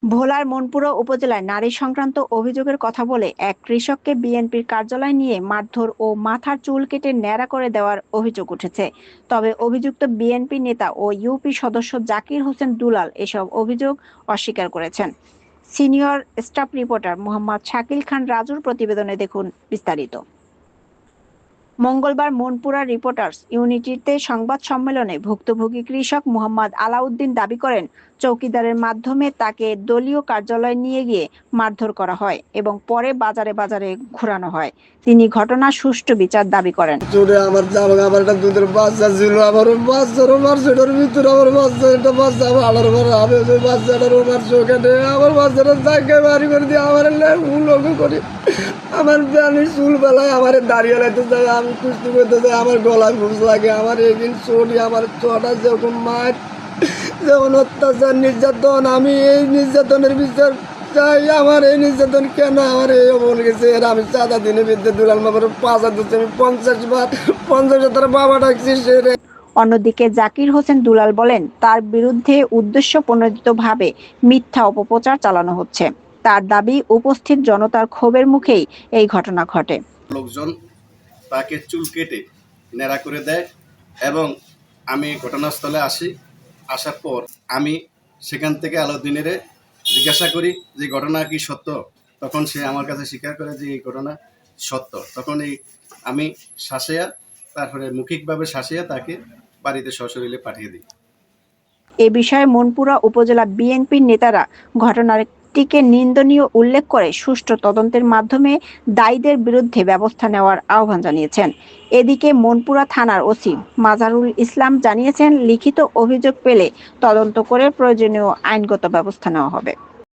ভোলার মনপুরা উপজেলায় নারী সংক্রান্ত অভিযোগের কথা বলে এক কৃষককে বিএনপির কার্যালয়ে নিয়ে মারধর ও মাথার চুল কেটে ন্যাড়া করে দেওয়ার অভিযোগ উঠেছে। তবে অভিযুক্ত বিএনপি নেতা ও ইউপি সদস্য জাকির হোসেন দুলাল এসব অভিযোগ অস্বীকার করেছেন। Senior staff reporter Mohammad Shakil Khan রাজুর প্রতিবেদনে দেখুন বিস্তারিত। মঙ্গলবার মনপুরা রিপোর্টার্স ইউনিটিতে সংবাদ সম্মেলনে ভুক্তভোগী কৃষক মোহাম্মদ আলাউদ্দিন দাবি করেন, চৌকিদারের মাধ্যমে তাকে দলীয় কার্যালয়ে নিয়ে গিয়ে মারধর করা হয় এবং পরে বাজারে বাজারে ঘোরানো হয়। তিনি ঘটনার সুষ্ঠু বিচার দাবি করেন। আমার একটা দুধের বাচ্চা ছিল, আমার বাচ্চারও মারছে, এটার ভিতরে আমার বাচ্চা, একটা বাচ্চা আমার আলার পর আমি ওই বাচ্চাটারও মারছে, ওখানে আমার বাচ্চাটা জায়গায় বাড়ি করে দিয়ে আমার লক্ষ্য করি আমার আমি চুল বেলায় আমার দাঁড়িয়ে লাগতে চাই, আমি কুস্তি করতে চাই, আমার গলায় ঘুষ লাগে, আমার এদিন চলি, আমার চটা যখন মার যেমন অত্যাচার নির্যাতন, আমি এই নির্যাতনের বিচার চাই। আমার এই নির্যাতন কেন আমার এই অবল গেছে, এর আমি চাঁদা দিনে বিদ্যে দুলাল বাবার 5,000 দিচ্ছে, আমি 50 বাবা ডাকছি সে। অন্যদিকে জাকির হোসেন দুলাল বলেন, তার বিরুদ্ধে উদ্দেশ্য প্রণোদিতভাবে মিথ্যা অপপ্রচার চালানো হচ্ছে। তার দাবি, উপস্থিত জনতার ক্ষোভের মুখেই এই ঘটনা ঘটে। লোকজন তাকে চুল কেটে ন্যাড়া করে দেয় এবং আমি ঘটনাস্থলে আসি। আসার পর আমি সেখান থেকে আলাউদ্দিনের জিজ্ঞাসা করি যে ঘটনা কি সত্য। তখন সে আমার কাছে স্বীকার করে যে এই ঘটনা সত্য। তখন আমি শাসিয়া, তারপরে মৌখিকভাবে শাসিয়া তাকে বাড়িতে সশরীরে পাঠিয়ে দিই। এ বিষয়ে মনপুরা উপজেলা বিএনপির নেতারা ঘটনাটিকে নিন্দনীয় উল্লেখ করে সুষ্ঠু তদন্তের মাধ্যমে দায়ীদের বিরুদ্ধে ব্যবস্থা নেওয়ার আহ্বান জানিয়েছেন। এদিকে মনপুরা থানার ওসি মাজারুল ইসলাম জানিয়েছেন, লিখিত অভিযোগ পেলে তদন্ত করে প্রয়োজনীয় আইনগত ব্যবস্থা নেওয়া হবে।